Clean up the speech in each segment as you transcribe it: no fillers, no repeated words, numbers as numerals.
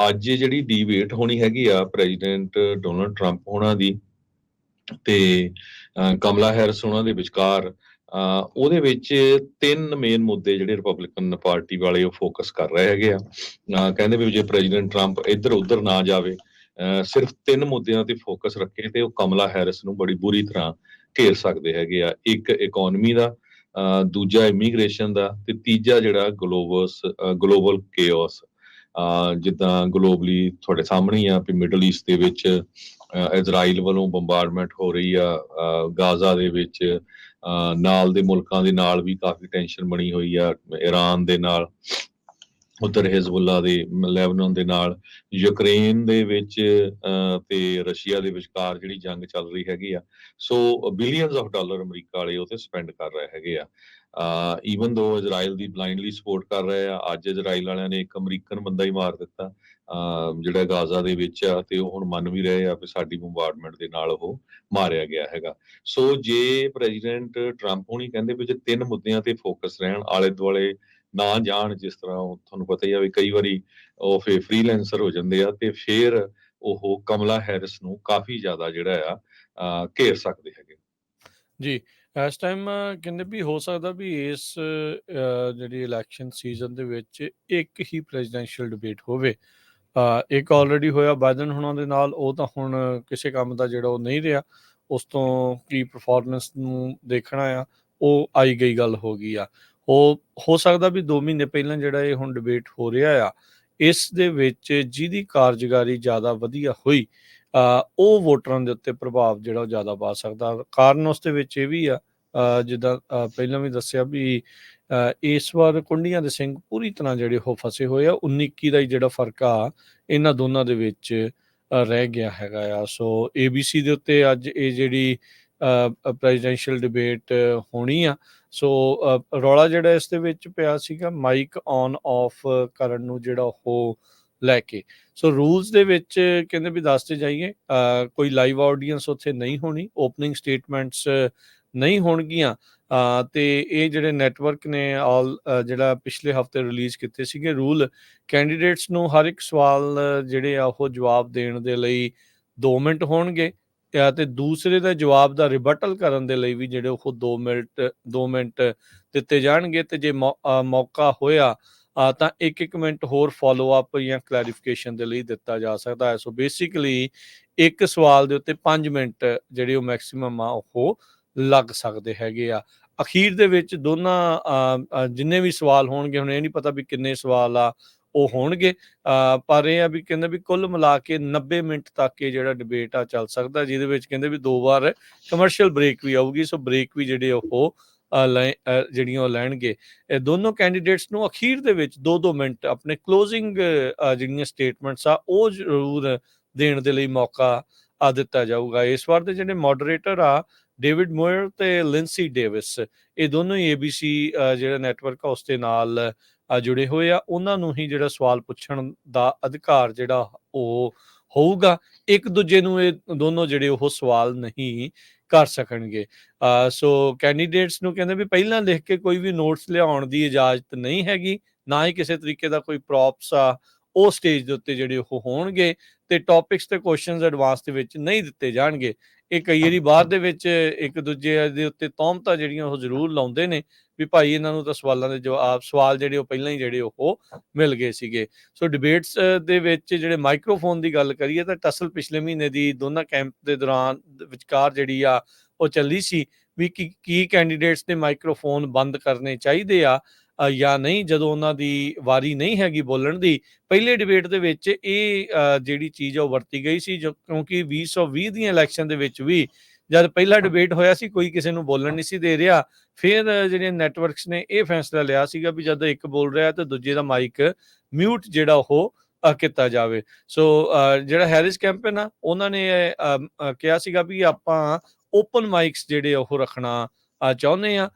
ਅੱਜ ਜਿਹੜੀ ਡਿਬੇਟ ਹੋਣੀ ਹੈਗੀ ਆ ਪ੍ਰੈਜ਼ੀਡੈਂਟ ਡੋਨਲਡ ਟਰੰਪ ਹੋਣਾ ਦੀ ਤੇ ਕਮਲਾ ਹੈਰਿਸ ਉਹਨਾਂ ਦੇ ਵਿਚਕਾਰ, ਉਹਦੇ ਵਿੱਚ 3 ਮੇਨ ਮੁੱਦੇ ਜਿਹੜੇ ਰਿਪਬਲਿਕਨ ਪਾਰਟੀ ਵਾਲੇ ਉਹ ਫੋਕਸ ਕਰ ਰਹੇ ਹੈਗੇ ਆ। ਕਹਿੰਦੇ ਵੀ ਜੇ ਪ੍ਰੈਜ਼ੀਡੈਂਟ ਟਰੰਪ ਇੱਧਰ ਉੱਧਰ ਨਾ ਜਾਵੇ, ਸਿਰਫ 3 ਮੁੱਦਿਆਂ ਤੇ ਫੋਕਸ ਰੱਖੇ ਤੇ ਉਹ ਕਮਲਾ ਹੈਰਿਸ ਨੂੰ ਬੜੀ ਬੁਰੀ ਤਰ੍ਹਾਂ ਘੇਰ ਸਕਦੇ ਹੈਗੇ ਆ। ਇੱਕ ਇਕਨੋਮੀ ਦਾ, ਦੂਜਾ ਇਮੀਗ੍ਰੇਸ਼ਨ ਦਾ, ਤੇ ਤੀਜਾ ਜਿਹੜਾ ਗਲੋਬਲ ਕੇਓਸ। ਜਿੱਦਾਂ ਗਲੋਬਲੀ ਤੁਹਾਡੇ ਸਾਹਮਣੇ ਹੀ ਆ ਵੀ ਮਿਡਲ ਈਸਟ ਦੇ ਵਿੱਚ ਇਜ਼ਰਾਈਲ ਵੱਲੋਂ ਬੰਬਾਰਡਮੈਂਟ ਹੋ ਰਹੀ ਆ, ਗਾਜ਼ਾ ਦੇ ਵਿੱਚ ਨਾਲ ਦੇ ਮੁਲਕਾਂ ਦੇ ਨਾਲ ਵੀ ਕਾਫੀ ਟੈਨਸ਼ਨ ਬਣੀ ਹੋਈ ਆ, ਇਰਾਨ ਦੇ ਨਾਲ, ਉੱਧਰ ਹਿਜ਼ਬੁੱਲਾ ਦੇ, ਲੈਬਨਾਨ ਦੇ ਨਾਲ, ਯੂਕਰੇਨ ਦੇ ਵਿੱਚ ਤੇ ਰਸ਼ੀਆ ਦੇ ਵਿਚਕਾਰ ਜਿਹੜੀ ਜੰਗ ਚੱਲ ਰਹੀ ਹੈਗੀ ਆ। ਸੋ ਬਿਲੀਅਨਸ ਆਫ ਡਾਲਰ ਅਮਰੀਕਾ ਵਾਲੇ ਉਹ ਤੇ ਸਪੈਂਡ ਕਰ ਰਹੇ ਹੈਗੇ ਆ। ਈਵਨ ਦੋ ਇਜ਼ਰਾਈਲ ਦੀ ਬਲਾਈਂਡਲੀ ਸਪੋਰਟ ਕਰ ਰਹੇ ਆ। ਅੱਜ ਇਜ਼ਰਾਈਲ ਵਾਲਿਆਂ ਨੇ ਇੱਕ ਅਮਰੀਕਨ ਬੰਦਾ ਹੀ ਮਾਰ ਦਿੱਤਾ ਜਿਹੜਾ ਗਾਜ਼ਾ ਦੇ ਵਿੱਚ ਆ, ਤੇ ਉਹ ਹੁਣ ਮੰਨ ਵੀ ਰਹੇ ਆ ਵੀ ਸਾਡੀ ਬੰਬਾਰਡਮੈਂਟ ਦੇ ਨਾਲ ਉਹ ਮਾਰਿਆ ਗਿਆ ਹੈਗਾ। ਸੋ ਜੇ ਪ੍ਰੈਜ਼ੀਡੈਂਟ ਟਰੰਪ ਹੋਣੀ ਕਹਿੰਦੇ ਵੀ ਜੇ 3 ਮੁੱਦਿਆਂ ਤੇ ਫੋਕਸ ਰਹਿਣ, ਆਲੇ ਦੁਆਲੇ ਨਾ ਜਾਣ, ਜਿਸ ਤਰ੍ਹਾਂ ਤੁਹਾਨੂੰ ਪਤਾ ਹੀ ਆ ਵੀ ਕਈ ਵਾਰੀ ਉਹ ਫੇ ਫ੍ਰੀਲੈਂਸਰ ਹੋ ਜਾਂਦੇ ਆ, ਤੇ ਫਿਰ ਉਹ ਕਮਲਾ ਹੈਰਿਸ ਨੂੰ ਕਾਫੀ ਜ਼ਿਆਦਾ ਜਿਹੜਾ ਆ ਘੇਰ ਸਕਦੇ ਹੈਗੇ। ਜੀ, ਇਸ ਟਾਈਮ ਕਹਿੰਦੇ ਵੀ ਹੋ ਸਕਦਾ ਵੀ ਇਸ ਜਿਹੜੀ ਇਲੈਕਸ਼ਨ ਸੀਜ਼ਨ ਦੇ ਵਿੱਚ ਇੱਕ ਹੀ ਪ੍ਰੈਜ਼ੀਡੈਂਸ਼ੀਅਲ ਡਿਬੇਟ ਹੋਵੇ। ਇੱਕ ਆਲਰੇਡੀ ਹੋਇਆ ਬਾਈਡਨ ਹੁਣਾਂ ਦੇ ਨਾਲ, ਉਹ ਤਾਂ ਹੁਣ ਕਿਸੇ ਕੰਮ ਦਾ ਜਿਹੜਾ ਉਹ ਨਹੀਂ ਰਿਹਾ। ਉਸ ਤੋਂ ਕੀ ਪਰਫਾਰਮੈਂਸ ਨੂੰ ਦੇਖਣਾ ਆ, ਉਹ ਆਈ ਗਈ ਗੱਲ ਹੋ ਗਈ ਆ। ਹੋ ਸਕਦਾ ਵੀ 2 ਮਹੀਨੇ ਪਹਿਲਾਂ ਜਿਹੜਾ ਇਹ ਹੁਣ ਡਿਬੇਟ ਹੋ ਰਿਹਾ ਆ, ਇਸ ਦੇ ਵਿੱਚ ਜਿਹਦੀ ਕਾਰਜਕਾਰੀ ਜ਼ਿਆਦਾ ਵਧੀਆ ਹੋਈ, ਉਹ ਵੋਟਰਾਂ ਦੇ ਉੱਤੇ ਪ੍ਰਭਾਵ ਜਿਹੜਾ ਉਹ ਜ਼ਿਆਦਾ ਪਾ ਸਕਦਾ। ਕਾਰਨ ਉਸ ਦੇ ਵਿੱਚ ਇਹ ਵੀ ਆ, ਜਿੱਦਾਂ ਪਹਿਲਾਂ ਵੀ ਦੱਸਿਆ ਵੀ ਇਸ ਵਾਰ ਕੁੰਡੀਆਂ ਦੇ ਸਿੰਘ ਪੂਰੀ ਤਰ੍ਹਾਂ ਜਿਹੜੇ ਉਹ ਫਸੇ ਹੋਏ ਆ। 19-21 ਦਾ ਹੀ ਜਿਹੜਾ ਫਰਕ ਆ ਇਹਨਾਂ ਦੋਨਾਂ ਦੇ ਵਿੱਚ ਰਹਿ ਗਿਆ ਹੈਗਾ ਆ। ਸੋ ABC ਦੇ ਉੱਤੇ ਅੱਜ ਇਹ ਜਿਹੜੀ ਪ੍ਰੈਜ਼ੀਡੈਂਸ਼ੀਅਲ ਡਿਬੇਟ ਹੋਣੀ ਆ। ਸੋ ਰੌਲਾ ਜਿਹੜਾ ਇਸ ਦੇ ਵਿੱਚ ਪਿਆ ਸੀਗਾ ਮਾਈਕ ਔਨ ਆਫ ਕਰਨ ਨੂੰ ਜਿਹੜਾ ਉਹ ਲੈ ਕੇ। ਸੋ ਰੂਲਸ ਦੇ ਵਿੱਚ ਕਹਿੰਦੇ ਵੀ ਦੱਸਦੇ ਜਾਈਏ, ਕੋਈ ਲਾਈਵ ਆਡੀਅੰਸ ਉੱਥੇ ਨਹੀਂ ਹੋਣੀ, ਓਪਨਿੰਗ ਸਟੇਟਮੈਂਟਸ ਨਹੀਂ ਹੋਣਗੀਆਂ। ਤੇ ਇਹ ਜਿਹੜੇ ਨੈਟਵਰਕ ਨੇ ਜਿਹੜਾ ਪਿਛਲੇ ਹਫਤੇ ਰਿਲੀਜ਼ ਕੀਤੇ ਸੀਗੇ ਰੂਲ, ਕੈਂਡੀਡੇਟਸ ਨੂੰ ਹਰ ਇੱਕ ਸਵਾਲ ਜਿਹੜੇ ਆ ਉਹ ਜਵਾਬ ਦੇਣ ਦੇ ਲਈ 2 ਮਿੰਟ ਹੋਣਗੇ, ਤੇ ਦੂਸਰੇ ਦਾ ਜਵਾਬ ਦਾ ਰਿਬਟਲ ਕਰਨ ਦੇ ਲਈ ਵੀ ਜਿਹੜੇ ਉਹ 2 ਮਿੰਟ ਦਿੱਤੇ ਜਾਣਗੇ। ਤੇ ਜੇ ਮੌਕਾ ਹੋਇਆ ਤਾਂ 1-1 ਮਿੰਟ ਹੋਰ ਫੋਲੋ ਅਪ ਜਾਂ ਕਲੈਰੀਫਿਕੇਸ਼ਨ ਦੇ ਲਈ ਦਿੱਤਾ ਜਾ ਸਕਦਾ ਹੈ। ਸੋ ਬੇਸਿਕਲੀ ਇੱਕ ਸਵਾਲ ਦੇ ਉੱਤੇ 5 ਮਿੰਟ ਜਿਹੜੇ ਉਹ ਮੈਕਸਿਮਮ ਆ ਉਹ ਲੱਗ ਸਕਦੇ ਹੈਗੇ ਆ। ਅਖੀਰ ਦੇ ਵਿੱਚ ਦੋਨਾਂ ਜਿੰਨੇ ਵੀ ਸਵਾਲ ਹੋਣਗੇ, ਹੁਣ ਇਹ ਨਹੀਂ ਪਤਾ ਵੀ ਕਿੰਨੇ ਸਵਾਲ ਆ ਉਹ ਹੋਣਗੇ, ਪਰ ਇਹ ਆ ਵੀ ਕਹਿੰਦੇ ਵੀ ਕੁੱਲ ਮਿਲਾ ਕੇ 90 ਮਿੰਟ ਤੱਕ ਇਹ ਜਿਹੜਾ ਡਿਬੇਟ ਆ ਚੱਲ ਸਕਦਾ, ਜਿਹਦੇ ਵਿੱਚ ਕਹਿੰਦੇ ਵੀ 2 ਵਾਰ ਕਮਰਸ਼ੀਅਲ ਬ੍ਰੇਕ ਵੀ ਆਊਗੀ। ਸੋ ਬ੍ਰੇਕ ਵੀ ਜਿਹੜੇ ਉਹ ਜਿਹੜੀਆਂ ਉਹ ਲੈਣਗੇ। ਇਹ ਦੋਨੋਂ ਕੈਂਡੀਡੇਟਸ ਨੂੰ ਅਖੀਰ ਦੇ ਵਿੱਚ 2-2 ਮਿੰਟ ਆਪਣੇ ਕਲੋਜ਼ਿੰਗ ਜਿਹੜੀਆਂ ਸਟੇਟਮੈਂਟਸ ਆ ਉਹ ਜ਼ਰੂਰ ਦੇਣ ਦੇ ਲਈ ਮੌਕਾ ਦਿੱਤਾ ਜਾਊਗਾ। ਇਸ ਵਾਰ ਦੇ ਜਿਹੜੇ ਮੋਡਰੇਟਰ ਆ ਡੇਵਿਡ ਮੋਇਰ ਤੇ ਲਿੰਸੀ ਡੇਵਿਸ, ਇਹ ਦੋਨੋਂ ਹੀ ABC ਜਿਹੜਾ ਨੈਟਵਰਕ ਆ ਉਸ ਦੇ ਨਾਲ ਜੁੜੇ ਹੋਏ ਆ। ਉਹਨਾਂ ਨੂੰ ਹੀ ਜਿਹੜਾ ਸਵਾਲ ਪੁੱਛਣ ਦਾ ਅਧਿਕਾਰ ਜਿਹੜਾ ਉਹ ਹੋਊਗਾ। ਇੱਕ ਦੂਜੇ ਨੂੰ ਇਹ ਦੋਨੋਂ ਜਿਹੜੇ ਉਹ ਸਵਾਲ ਨਹੀਂ ਕਰ ਸਕਣਗੇ। ਸੋ ਕੈਂਡੀਡੇਟਸ ਨੂੰ ਕਹਿੰਦੇ ਵੀ ਪਹਿਲਾਂ ਲਿਖ ਕੇ ਕੋਈ ਵੀ ਨੋਟਸ ਲਿਆਉਣ ਦੀ ਇਜਾਜ਼ਤ ਨਹੀਂ ਹੈਗੀ, ਨਾ ਹੀ ਕਿਸੇ ਤਰੀਕੇ ਦਾ ਕੋਈ ਪ੍ਰੋਪਸ ਆ ਉਹ ਸਟੇਜ ਦੇ ਉੱਤੇ ਜਿਹੜੇ ਉਹ ਹੋਣਗੇ, ਤੇ ਟੌਪਿਕਸ ਤੇ ਕੁਐਸਚਨਸ ਐਡਵਾਂਸ ਦੇ ਵਿੱਚ ਨਹੀਂ ਦਿੱਤੇ ਜਾਣਗੇ। ਇਹ ਕਈ ਵਾਰੀ ਬਾਅਦ ਦੇ ਵਿੱਚ ਇੱਕ ਦੂਜੇ ਦੇ ਉੱਤੇ ਤੌਹਮਤਾਂ ਜਿਹੜੀਆਂ ਉਹ ਜ਼ਰੂਰ ਲਾਉਂਦੇ ਨੇ ਵੀ ਭਾਈ ਇਹਨਾਂ ਨੂੰ ਤਾਂ ਸਵਾਲਾਂ ਦੇ ਸਵਾਲ ਜਿਹੜੇ ਉਹ ਪਹਿਲਾਂ ਹੀ ਜਿਹੜੇ ਉਹ ਮਿਲ ਗਏ ਸੀਗੇ। ਸੋ ਡਿਬੇਟਸ ਦੇ ਵਿੱਚ ਜਿਹੜੇ ਮਾਈਕਰੋਫੋਨ ਦੀ ਗੱਲ ਕਰੀਏ ਤਾਂ ਟਸਲ ਪਿਛਲੇ ਮਹੀਨੇ ਦੀ ਦੋਨਾਂ ਕੈਂਪ ਦੇ ਦੌਰਾਨ ਵਿਚਕਾਰ ਜਿਹੜੀ ਆ ਉਹ ਚੱਲੀ ਸੀ ਵੀ ਕੀ ਕੈਂਡੀਡੇਟਸ ਦੇ ਮਾਈਕਰੋਫੋਨ ਬੰਦ ਕਰਨੇ ਚਾਹੀਦੇ ਆ ਜਾਂ ਨਹੀਂ, ਜਦੋਂ ਉਹਨਾਂ ਦੀ ਵਾਰੀ ਨਹੀਂ ਹੈਗੀ ਬੋਲਣ ਦੀ। ਪਹਿਲੇ ਡਿਬੇਟ ਦੇ ਵਿੱਚ ਇਹ ਜਿਹੜੀ ਚੀਜ਼ ਆ ਉਹ ਵਰਤੀ ਗਈ ਸੀ, ਕਿਉਂਕਿ 2020 ਦੀਆਂ ਇਲੈਕਸ਼ਨ ਦੇ ਵਿੱਚ ਵੀ ਜਦ ਪਹਿਲਾ ਡਿਬੇਟ ਹੋਇਆ ਸੀ ਕੋਈ ਕਿਸੇ ਨੂੰ ਬੋਲਣ ਨਹੀਂ ਸੀ ਦੇ ਰਿਹਾ। ਫਿਰ ਜਿਹੜੇ ਨੈਟਵਰਕਸ ਨੇ ਇਹ ਫੈਸਲਾ ਲਿਆ ਸੀਗਾ ਵੀ ਜਦ ਇੱਕ ਬੋਲ ਰਿਹਾ ਤਾਂ ਦੂਜੇ ਦਾ ਮਾਈਕ ਮਿਊਟ ਜਿਹੜਾ ਉਹ ਕੀਤਾ ਜਾਵੇ। ਸੋ ਜਿਹੜਾ ਹੈਰਿਸ ਕੈਂਪੇਨ ਆ ਉਹਨਾਂ ਨੇ ਕਿਹਾ ਸੀਗਾ ਵੀ ਆਪਾਂ ਓਪਨ ਮਾਈਕਸ ਜਿਹੜੇ ਉਹ ਰੱਖਣਾ ਚਾਹੁੰਦੇ ਆ।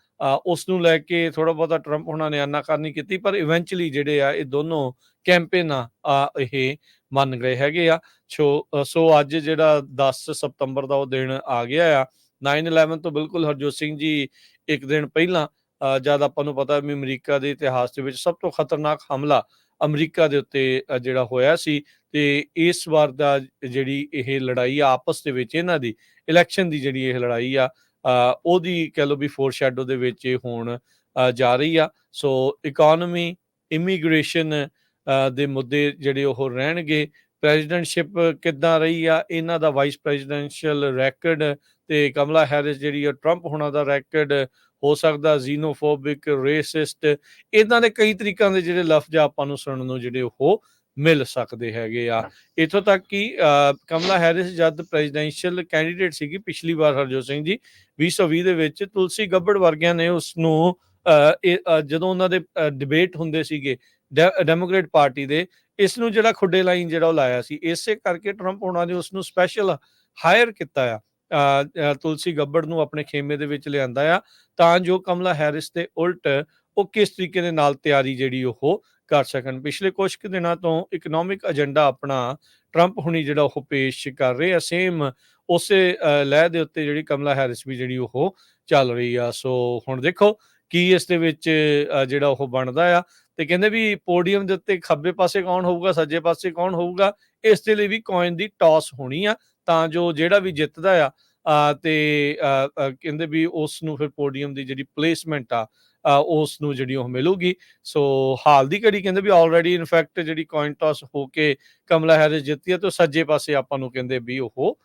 ਉਸ ਨੂੰ ਲੈ ਕੇ ਥੋੜਾ ਬਹੁਤਾ ਟਰੰਪ ਉਹਨਾਂ ਨੇ ਆਨਾਕਾਨੀ ਕੀਤੀ, ਪਰ ਇਵੈਂਚੁਅਲੀ ਜਿਹੜੇ ਆ ਇਹ ਦੋਨੋਂ ਕੈਂਪੇਨ ਆ ਇਹ ਮੰਨ ਗਏ ਹੈਗੇ ਆ। ਸੋ ਅੱਜ ਜਿਹੜਾ 10 ਸਤੰਬਰ ਦਾ ਉਹ ਦਿਨ ਆ ਗਿਆ ਆ। 9/11 ਤੋਂ ਬਿਲਕੁਲ ਹਰਜੋਤ ਸਿੰਘ ਜੀ ਇੱਕ ਦਿਨ ਪਹਿਲਾਂ, ਜਦ ਆਪਾਂ ਨੂੰ ਪਤਾ ਵੀ ਅਮਰੀਕਾ ਦੇ ਇਤਿਹਾਸ ਦੇ ਵਿੱਚ ਸਭ ਤੋਂ ਖਤਰਨਾਕ ਹਮਲਾ ਅਮਰੀਕਾ ਦੇ ਉੱਤੇ ਜਿਹੜਾ ਹੋਇਆ ਸੀ। ਤੇ ਇਸ ਵਾਰ ਦਾ ਜਿਹੜੀ ਇਹ ਲੜਾਈ ਆ ਆਪਸ ਦੇ ਵਿੱਚ ਇਹਨਾਂ ਦੀ ਇਲੈਕਸ਼ਨ ਦੀ ਜਿਹੜੀ ਇਹ ਲੜਾਈ ਆ ਉਹਦੀ ਕਹਿ ਲਓ ਵੀ ਫੋਰਸ਼ੈਡੋ ਦੇ ਵਿੱਚ ਇਹ ਹੋਣ ਜਾ ਰਹੀ ਆ। ਸੋ ਇਕੋਨਮੀ, ਇਮੀਗ੍ਰੇਸ਼ਨ ਦੇ ਮੁੱਦੇ ਜਿਹੜੇ ਉਹ ਰਹਿਣਗੇ। ਪ੍ਰੈਜ਼ੀਡੈਂਟਸ਼ਿਪ ਕਿੱਦਾਂ ਰਹੀ ਆ, ਇਹਨਾਂ ਦਾ ਵਾਈਸ ਪ੍ਰੈਜ਼ੀਡੈਂਸ਼ੀਅਲ ਰੈਕਡ, ਤੇ ਕਮਲਾ ਹੈਰਿਸ ਜਿਹੜੀ ਆ ਟਰੰਪ ਹੋਣਾ ਦਾ ਰੈਕਡ, ਹੋ ਸਕਦਾ ਜ਼ੀਨੋਫੋਬਿਕ, ਰੇਸਿਸਟ, ਇੱਦਾਂ ਦੇ ਕਈ ਤਰੀਕਾਂ ਦੇ ਜਿਹੜੇ ਲਫ਼ਜ਼ ਆਪਾਂ ਨੂੰ ਸੁਣਨ ਨੂੰ ਜਿਹੜੇ ਉਹ ਮਿਲ ਸਕਦੇ ਹੈਗੇ ਆ। ਇੱਥੋਂ ਤੱਕ ਕਿ ਕਮਲਾ ਹੈਰਿਸ ਜਦ ਪ੍ਰੈਜ਼ੀਡੈਂਸ਼ੀਅਲ ਕੈਂਡੀਡੇਟ ਸੀਗੀ ਪਿਛਲੀ ਵਾਰ ਹਰਜੋਤ ਸਿੰਘ ਜੀ 2020 ਦੇ ਵਿੱਚ, ਤੁਲਸੀ ਗੱਬੜ ਵਰਗਿਆਂ ਨੇ ਉਸਨੂੰ ਜਦੋਂ ਉਹਨਾਂ ਦੇ ਡਿਬੇਟ ਹੁੰਦੇ ਸੀਗੇ ਡੈਮੋਕ੍ਰੇਟ ਪਾਰਟੀ ਦੇ, ਇਸ ਨੂੰ ਜਿਹੜਾ ਖੁੱਡੇ ਲਾਈਨ ਜਿਹੜਾ ਉਹ ਲਾਇਆ ਸੀ। ਇਸੇ ਕਰਕੇ ਟਰੰਪ ਹੋਣਾ ਨੇ ਉਸਨੂੰ ਸਪੈਸ਼ਲ ਹਾਇਰ ਕੀਤਾ ਆ, ਤੁਲਸੀ ਗੱਬੜ ਨੂੰ ਆਪਣੇ ਖੇਮੇ ਦੇ ਵਿੱਚ ਲਿਆਂਦਾ ਆ, ਤਾਂ ਜੋ ਕਮਲਾ ਹੈਰਿਸ ਦੇ ਉਲਟ ਉਹ ਕਿਸ ਤਰੀਕੇ ਦੇ ਨਾਲ ਤਿਆਰੀ ਜਿਹੜੀ ਉਹ ਕਰ ਸਕਣ। ਪਿਛਲੇ ਕੁਝ ਕੁ ਦਿਨਾਂ ਤੋਂ ਇਕਨੋਮਿਕ ਏਜੰਡਾ ਆਪਣਾ ਟਰੰਪ ਹੁਣੀ ਜਿਹੜਾ ਉਹ ਪੇਸ਼ ਕਰ ਰਹੇ ਆ, ਸੇਮ ਉਸੇ ਲਹਿ ਦੇ ਉੱਤੇ ਜਿਹੜੀ ਕਮਲਾ ਹੈਰਿਸ ਵੀ ਜਿਹੜੀ ਉਹ ਚੱਲ ਰਹੀ ਆ। ਸੋ ਹੁਣ ਦੇਖੋ ਕੀ ਇਸ ਦੇ ਵਿੱਚ ਜਿਹੜਾ ਉਹ ਬਣਦਾ ਆ। ਤੇ ਕਹਿੰਦੇ ਵੀ ਪੋਡੀਅਮ ਦੇ ਉੱਤੇ ਖੱਬੇ ਪਾਸੇ ਕੌਣ ਹੋਊਗਾ, ਸੱਜੇ ਪਾਸੇ ਕੌਣ ਹੋਊਗਾ, ਇਸ ਦੇ ਲਈ ਵੀ ਕੋਇਨ ਦੀ ਟਾਸ ਹੋਣੀ ਆ, ਤਾਂ ਜੋ ਜਿਹੜਾ ਵੀ ਜਿੱਤਦਾ ਆ ਤੇ ਕਹਿੰਦੇ ਵੀ ਉਸ ਨੂੰ ਫਿਰ ਪੋਡੀਅਮ ਦੀ ਜਿਹੜੀ ਪਲੇਸਮੈਂਟ ਆ ਉਸ ਨੂੰ ਜਿਹੜੀ ਉਹ ਮਿਲੂਗੀ। ਸੋ ਹਾਲ ਦੀ ਘੜੀ ਕਹਿੰਦੇ ਵੀ ਆਲਰੇਡੀ ਇਨਫੈਕਟ ਜਿਹੜੀ ਕੋਇਨ ਟਾਸ ਹੋ ਕੇ ਕਮਲਾ ਹੈਰਿਸ ਜਿੱਤੀ ਹੈ, ਤੇ ਸੱਜੇ ਪਾਸੇ ਆਪਾਂ ਨੂੰ ਕਹਿੰਦੇ ਵੀ ਉਹ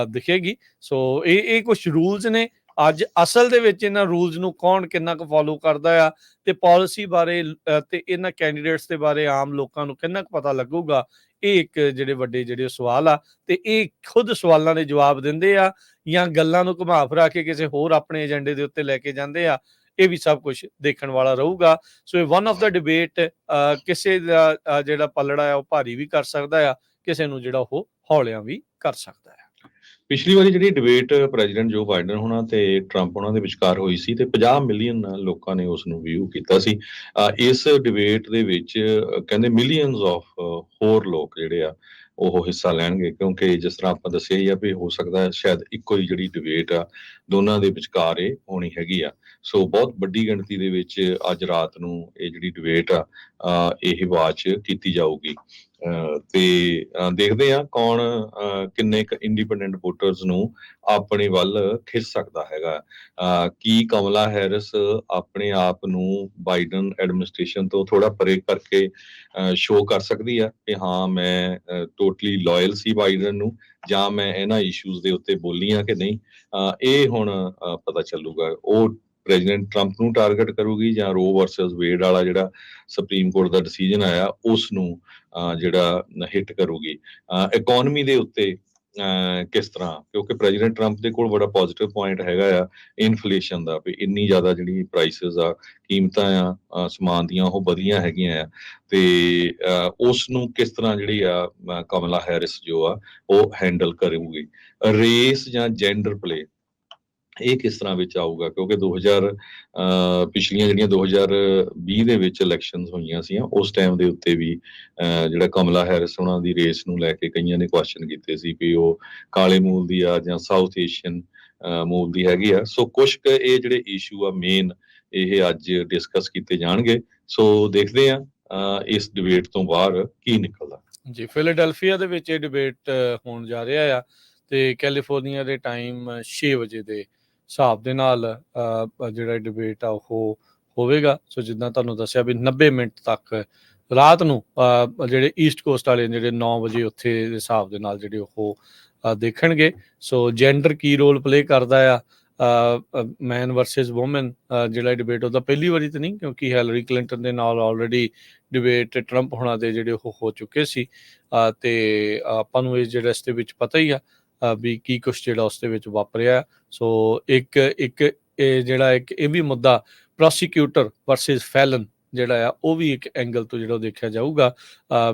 ਦਿਖੇਗੀ। ਸੋ ਇਹ ਕੁਝ ਰੂਲਸ ਨੇ। ਅੱਜ ਅਸਲ ਦੇ ਵਿੱਚ ਇਹਨਾਂ ਰੂਲਸ ਨੂੰ ਕੌਣ ਕਿੰਨਾ ਕੁ ਫੋਲੋ ਕਰਦਾ ਆ, ਤੇ ਪਾਲਿਸੀ ਬਾਰੇ ਤੇ ਇਹਨਾਂ ਕੈਂਡੀਡੇਟਸ ਦੇ ਬਾਰੇ ਆਮ ਲੋਕਾਂ ਨੂੰ ਕਿੰਨਾ ਕੁ ਪਤਾ ਲੱਗੂਗਾ, ਇਹ ਇੱਕ ਜਿਹੜੇ ਵੱਡੇ ਜਿਹੜੇ ਸਵਾਲ ਆ। ਤੇ ਇਹ ਖੁਦ ਸਵਾਲਾਂ ਦੇ ਜਵਾਬ ਦਿੰਦੇ ਆ ਜਾਂ ਗੱਲਾਂ ਨੂੰ ਘੁਮਾ ਫਿਰਾ ਕੇ ਕਿਸੇ ਹੋਰ ਆਪਣੇ ਏਜੰਡੇ ਦੇ ਉੱਤੇ ਲੈ ਕੇ ਜਾਂਦੇ ਆ, ਇਹ ਵੀ ਸਭ ਕੁਝ ਦੇਖਣ ਵਾਲਾ ਰਹੂਗਾ। ਸੋ ਇਹ ਵਨ ਆਫ ਦਾ ਡਿਬੇਟ, ਕਿਸੇ ਦਾ ਜਿਹੜਾ ਪਲੜਾ ਆ ਉਹ ਭਾਰੀ ਵੀ ਕਰ ਸਕਦਾ ਆ, ਕਿਸੇ ਨੂੰ ਜਿਹੜਾ ਉਹ ਹੌਲਿਆਂ ਵੀ ਕਰ ਸਕਦਾ ਆ। ਪਿਛਲੀ ਵਾਰੀ ਜਿਹੜੀ ਡਿਬੇਟ ਪ੍ਰੈਜ਼ੀਡੈਂਟ ਜੋ ਬਾਈਡਨ ਹੋਣਾ ਤੇ ਟਰੰਪ ਹੋਣਾ ਦੇ ਵਿਚਕਾਰ ਹੋਈ ਸੀ, ਤੇ 50 ਮਿਲੀਅਨ ਲੋਕਾਂ ਨੇ ਉਸ ਨੂੰ ਵਿਊ ਕੀਤਾ ਸੀ। ਇਸ ਡਿਬੇਟ ਦੇ ਵਿੱਚ ਕਹਿੰਦੇ ਮਿਲੀਅਨਸ ਆਫ ਹੋਰ ਲੋਕ ਜਿਹੜੇ ਆ ਉਹ ਹਿੱਸਾ ਲੈਣਗੇ, ਕਿਉਂਕਿ ਜਿਸ ਤਰ੍ਹਾਂ ਆਪਾਂ ਦੱਸਿਆ ਹੀ ਆ ਵੀ ਹੋ ਸਕਦਾ ਸ਼ਾਇਦ ਇੱਕੋ ਹੀ ਜਿਹੜੀ ਡਿਬੇਟ ਆ ਦੋਨਾਂ ਦੇ ਵਿਚਕਾਰ ਇਹ ਹੋਣੀ ਹੈਗੀ ਆ। ਸੋ ਬਹੁਤ ਵੱਡੀ ਗਿਣਤੀ ਦੇ ਵਿੱਚ ਅੱਜ ਰਾਤ ਨੂੰ ਇਹ ਜਿਹੜੀ ਡਿਬੇਟ ਆ ਇਹ ਵਾਚ ਕੀਤੀ ਜਾਊਗੀ। ਤੇ ਦੇਖਦੇ ਆ ਕੌਣ ਕਿੰਨੇ ਕੁ ਇੰਡੀਪੈਂਡੈਂਟ ਵੋਟਰਸ ਨੂੰ ਆਪਣੇ ਵੱਲ ਖਿੱਚ ਸਕਦਾ ਹੈਗਾ। ਕੀ ਕਮਲਾ ਹੈਰਿਸ ਆਪਣੇ ਆਪ ਨੂੰ ਬਾਈਡਨ ਐਡਮਿਨਿਸਟ੍ਰੇਸ਼ਨ ਤੋਂ ਥੋੜਾ ਪਰੇ ਕਰਕੇ ਸ਼ੋਅ ਕਰ ਸਕਦੀ ਆ ਕਿ ਹਾਂ ਮੈਂ ਟੋਟਲੀ ਲਾਇਲ ਸੀ ਬਾਈਡਨ ਨੂੰ, ਜਾਂ ਮੈਂ ਇਹਨਾਂ ਇਸ਼ੂਜ਼ ਦੇ ਉੱਤੇ ਬੋਲੀ ਆ ਕਿ ਨਹੀਂ। ਇਹ ਹੁਣ ਪਤਾ ਚੱਲੂਗਾ। ਉਹ ਪ੍ਰੈਜ਼ੀਡੈਂਟ ਟਰੰਪ ਨੂੰ ਟਾਰਗੇਟ ਕਰੂਗੀ ਜਾਂ ਰੋ ਵਰਸਸ ਵੇਡ ਵਾਲਾ ਜਿਹੜਾ ਸੁਪਰੀਮ ਕੋਰਟ ਦਾ ਡਿਸੀਜਨ ਆਇਆ ਉਸ ਨੂੰ ਜਿਹੜਾ ਹਿੱਟ ਕਰੂਗੀ। ਇਕੋਨਮੀ ਦੇ ਉੱਤੇ ਕਿਸ ਤਰ੍ਹਾਂ, ਕਿਉਂਕਿ ਪ੍ਰੈਜ਼ੀਡੈਂਟ ਟਰੰਪ ਦੇ ਕੋਲ ਬੜਾ ਪੋਜ਼ਿਟਿਵ ਪੁਆਇੰਟ ਹੈਗਾ ਆ ਇਨਫਲੇਸ਼ਨ ਦਾ, ਵੀ ਇੰਨੀ ਜ਼ਿਆਦਾ ਜਿਹੜੀ ਪ੍ਰਾਈਸਿਸ ਆ, ਕੀਮਤਾਂ ਆ ਸਮਾਨ ਦੀਆਂ ਉਹ ਵਧੀਆਂ ਹੈਗੀਆਂ ਆ, ਤੇ ਉਸ ਨੂੰ ਕਿਸ ਤਰ੍ਹਾਂ ਜਿਹੜੀ ਆ ਕਮਲਾ ਹੈਰਿਸ ਜੋ ਆ ਉਹ ਹੈਂਡਲ ਕਰੂਗੀ। ਰੇਸ ਜਾਂ ਜੈਂਡਰ ਪਲੇ ਇਹ ਕਿਸ ਤਰ੍ਹਾਂ ਵਿੱਚ ਆਊਗਾ, ਕਿਉਂਕਿ ਪਿਛਲੀਆਂ ਜਿਹੜੀਆਂ 2020 ਦੇ ਵਿੱਚ ਇਲੈਕਸ਼ਨਸ ਹੋਈਆਂ ਸੀ ਉਸ ਟਾਈਮ ਦੇ ਉੱਤੇ ਵੀ ਜਿਹੜਾ ਕਮਲਾ ਹੈਰਿਸ ਉਹਨਾਂ ਦੀ ਰੇਸ ਨੂੰ ਲੈ ਕੇ ਕਈਆਂ ਨੇ ਕੁਐਸਚਨ ਕੀਤੇ ਸੀ ਵੀ ਉਹ ਕਾਲੇ ਮੂਲ ਦੀ ਆ ਜਾਂ ਸਾਊਥ ਏਸ਼ੀਅਨ ਮੂਲ ਦੀ ਹੈਗੀ ਆ। ਸੋ ਕੁਛ ਕੁ ਇਹ ਜਿਹੜੇ ਇਸ਼ੂ ਆ ਮੇਨ ਇਹ ਅੱਜ ਡਿਸਕਸ ਕੀਤੇ ਜਾਣਗੇ। ਸੋ ਦੇਖਦੇ ਆ ਇਸ ਡਿਬੇਟ ਤੋਂ ਬਾਹਰ ਕੀ ਨਿਕਲਦਾ ਜੀ। ਫਿਲਾਡੈਲਫੀਆ ਦੇ ਵਿੱਚ ਇਹ ਡਿਬੇਟ ਹੋਣ ਜਾ ਰਿਹਾ ਆ, ਤੇ ਕੈਲੀਫੋਰਨੀਆ ਦੇ ਟਾਈਮ 6 ਵਜੇ ਦੇ ਹਿਸਾਬ ਦੇ ਨਾਲ ਜਿਹੜਾ ਡਿਬੇਟ ਆ ਉਹ ਹੋਵੇਗਾ। ਸੋ ਜਿੱਦਾਂ ਤੁਹਾਨੂੰ ਦੱਸਿਆ ਵੀ 90 ਮਿੰਟ ਤੱਕ ਰਾਤ ਨੂੰ ਜਿਹੜੇ ਈਸਟ ਕੋਸਟ ਵਾਲੇ ਜਿਹੜੇ 9 ਵਜੇ ਉੱਥੇ ਦੇ ਹਿਸਾਬ ਦੇ ਨਾਲ ਜਿਹੜੇ ਉਹ ਦੇਖਣਗੇ। ਸੋ ਜੈਂਡਰ ਕੀ ਰੋਲ ਪਲੇ ਕਰਦਾ ਆ, ਮੈਨ ਵਰਸਸ ਵੂਮਨ ਜਿਹੜਾ ਡਿਬੇਟ ਉਹਦਾ ਪਹਿਲੀ ਵਾਰੀ ਤਾਂ ਨਹੀਂ, ਕਿਉਂਕਿ ਹੈਲਰੀ ਕਲਿੰਟਨ ਦੇ ਨਾਲ ਆਲਰੇਡੀ ਡਿਬੇਟ ਟਰੰਪ ਹੋਣਾ ਦੇ ਜਿਹੜੇ ਉਹ ਹੋ ਚੁੱਕੇ ਸੀ। ਤੇ ਆਪਾਂ ਨੂੰ ਇਸ ਇਸ ਦੇ ਵਿੱਚ ਪਤਾ ਹੀ ਆ ਵੀ ਕੀ ਕੁਛ ਜਿਹੜਾ ਉਸ ਦੇ ਵਿੱਚ ਵਾਪਰਿਆ। ਸੋ ਇੱਕ ਇਹ ਵੀ ਮੁੱਦਾ ਪ੍ਰੋਸੀਕਿਊਟਰ ਵਰਸਸ ਫੈਲਨ ਜਿਹੜਾ ਆ ਉਹ ਵੀ ਇੱਕ ਐਂਗਲ ਤੋਂ ਜਿਹੜਾ ਦੇਖਿਆ ਜਾਊਗਾ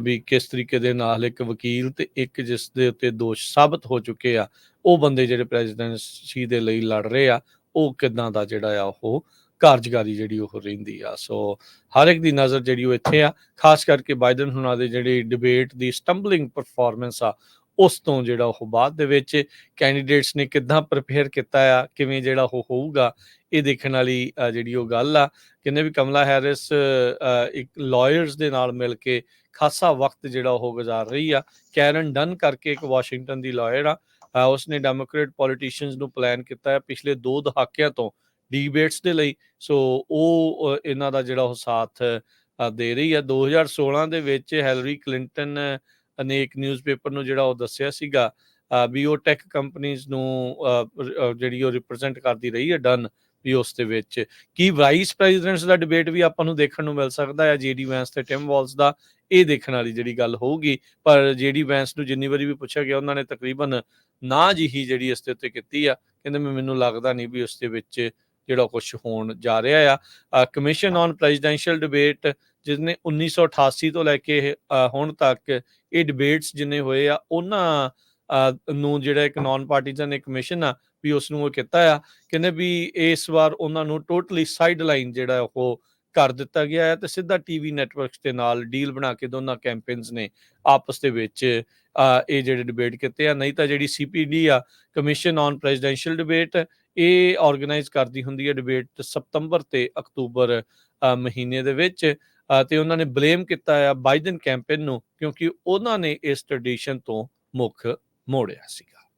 ਵੀ ਕਿਸ ਤਰੀਕੇ ਦੇ ਨਾਲ ਇੱਕ ਵਕੀਲ ਤੇ ਇੱਕ ਜਿਸ ਦੇ ਉੱਤੇ ਦੋਸ਼ ਸਾਬਤ ਹੋ ਚੁੱਕੇ ਆ ਉਹ ਬੰਦੇ ਜਿਹੜੇ ਪ੍ਰੈਜ਼ੀਡੈਂਸੀ ਦੇ ਲਈ ਲੜ ਰਹੇ ਆ ਉਹ ਕਿੱਦਾਂ ਦਾ ਜਿਹੜਾ ਆ ਉਹ ਕਾਰਜਕਾਰੀ ਜਿਹੜੀ ਉਹ ਰਹਿੰਦੀ ਆ। ਸੋ ਹਰ ਇੱਕ ਦੀ ਨਜ਼ਰ ਜਿਹੜੀ ਉਹ ਇੱਥੇ ਆ, ਖਾਸ ਕਰਕੇ ਬਾਈਡਨ ਹੁਣਾਂ ਦੇ ਜਿਹੜੀ ਡਿਬੇਟ ਦੀ ਸਟੰਬਲਿੰਗ ਪਰਫਾਰਮੈਂਸ ਆ ਉਸ ਤੋਂ ਜਿਹੜਾ ਉਹ ਬਾਅਦ ਦੇ ਵਿੱਚ ਕੈਂਡੀਡੇਟਸ ਨੇ ਕਿੱਦਾਂ ਪ੍ਰਿਪੇਅਰ ਕੀਤਾ ਆ, ਕਿਵੇਂ ਜਿਹੜਾ ਉਹ ਹੋਊਗਾ, ਇਹ ਦੇਖਣ ਵਾਲੀ ਜਿਹੜੀ ਉਹ ਗੱਲ ਆ। ਕਹਿੰਦੇ ਵੀ ਕਮਲਾ ਹੈਰਿਸ ਇੱਕ ਲਾਇਰਸ ਦੇ ਨਾਲ ਮਿਲ ਕੇ ਖਾਸਾ ਵਕਤ ਜਿਹੜਾ ਉਹ ਗੁਜ਼ਾਰ ਰਹੀ ਆ। ਕੈਰਨ ਡਨ ਕਰਕੇ ਇੱਕ ਵਾਸ਼ਿੰਗਟਨ ਦੀ ਲਾਇਰ ਆ, ਉਸਨੇ ਡੈਮੋਕ੍ਰੇਟ ਪੋਲੀਟੀਸ਼ੀਅਨਸ ਨੂੰ ਪਲਾਨ ਕੀਤਾ ਹੈ ਪਿਛਲੇ 2 ਦਹਾਕਿਆਂ ਤੋਂ ਡੀਬੇਟਸ ਦੇ ਲਈ। ਸੋ ਉਹ ਇਹਨਾਂ ਦਾ ਜਿਹੜਾ ਉਹ ਸਾਥ ਦੇ ਰਹੀ ਆ। 2016 ਦੇ ਵਿੱਚ ਹੈਲਰੀ ਕਲਿੰਟਨ ਨੇ ਇੱਕ ਨਿਊਜ਼ਪੇਪਰ ਨੂੰ ਜਿਹੜਾ ਉਹ ਦੱਸਿਆ ਸੀਗਾ ਵੀ ਉਹ ਟੈਕ ਕੰਪਨੀਜ਼ ਨੂੰ ਜਿਹੜੀ ਉਹ ਰਿਪਰੈਜ਼ੈਂਟ ਕਰਦੀ ਰਹੀ ਹੈ ਡਨ ਵੀ ਉਸ ਦੇ ਵਿੱਚ। ਕੀ ਵਾਈਸ ਪ੍ਰੈਜ਼ੀਡੈਂਟਸ ਦਾ ਡਿਬੇਟ ਵੀ ਆਪਾਂ ਨੂੰ ਦੇਖਣ ਨੂੰ ਮਿਲ ਸਕਦਾ ਹੈ JD ਵੈਂਸ ਤੇ ਟਿਮ ਵਾਲਸ ਦਾ, ਇਹ ਦੇਖਣ ਵਾਲੀ ਜਿਹੜੀ ਗੱਲ ਹੋਊਗੀ। ਪਰ JD ਵੈਂਸ ਨੂੰ ਜਿੰਨੀ ਵਾਰੀ ਵੀ ਪੁੱਛਿਆ ਗਿਆ ਉਹਨਾਂ ਨੇ ਤਕਰੀਬਨ ਨਾ ਜਿਹੀ ਜਿਹੜੀ ਇਸ ਦੇ ਉੱਤੇ ਕੀਤੀ ਆ। ਕਹਿੰਦੇ ਮੈਨੂੰ ਲੱਗਦਾ ਨਹੀਂ ਵੀ ਉਸ ਦੇ ਵਿੱਚ ਜਿਹੜਾ ਕੁਝ ਹੋਣ ਜਾ ਰਿਹਾ ਆ। ਕਮਿਸ਼ਨ ਔਨ ਪ੍ਰੈਜ਼ੀਡੈਂਸ਼ੀਅਲ ਡਿਬੇਟ ਜਿਹਨੇ 1988 ਤੋਂ ਲੈ ਕੇ ਹੁਣ ਤੱਕ ਇਹ ਡਿਬੇਟਸ ਜਿੰਨੇ ਹੋਏ ਆ ਉਹਨਾਂ ਨੂੰ ਜਿਹੜਾ ਇੱਕ ਨਾਨ ਪਾਰਟੀਜ਼ਨ ਇੱਕ ਕਮਿਸ਼ਨ ਆ ਵੀ ਉਸ ਨੂੰ ਉਹ ਕੀਤਾ ਆ। ਕਹਿੰਦੇ ਵੀ ਇਸ ਵਾਰ ਉਹਨਾਂ ਨੂੰ ਟੋਟਲੀ ਸਾਈਡ ਲਾਈਨ ਜਿਹੜਾ ਉਹ ਕਰ ਦਿੱਤਾ ਗਿਆ ਹੈ ਤੇ ਸਿੱਧਾ TV ਨੈਟਵਰਕਸ ਦੇ ਨਾਲ ਡੀਲ ਬਣਾ ਕੇ ਦੋਨਾਂ ਕੈਂਪੇਨਸ ਨੇ ਆਪਸ ਦੇ ਵਿੱਚ ਇਹ ਜਿਹੜੇ ਡਿਬੇਟ ਕੀਤੇ ਆ। ਨਹੀਂ ਤਾਂ ਜਿਹੜੀ CPD ਆ, ਕਮਿਸ਼ਨ ਔਨ ਪ੍ਰੈਜ਼ੀਡੈਂਸ਼ੀਅਲ ਡਿਬੇਟ, ਇਹ ਆਰਗੇਨਾਈਜ਼ ਕਰਦੀ ਹੁੰਦੀ ਹੈ ਡਿਬੇਟ ਸਤੰਬਰ ਤੇ ਅਕਤੂਬਰ ਮਹੀਨੇ ਦੇ ਵਿੱਚ। ਤੇ ਉਹਨਾਂ ਨੇ ਬਲੇਮ ਕੀਤਾ ਆ ਬਾਈਡਨ ਕੈਂਪੇਨ ਨੂੰ ਕਿਉਂਕਿ ਉਹਨਾਂ ਨੇ ਇਸ ਟ੍ਰੈਡੀਸ਼ਨ ਤੋਂ ਮੁੱਖ ਮੋੜਿਆ ਸੀਗਾ।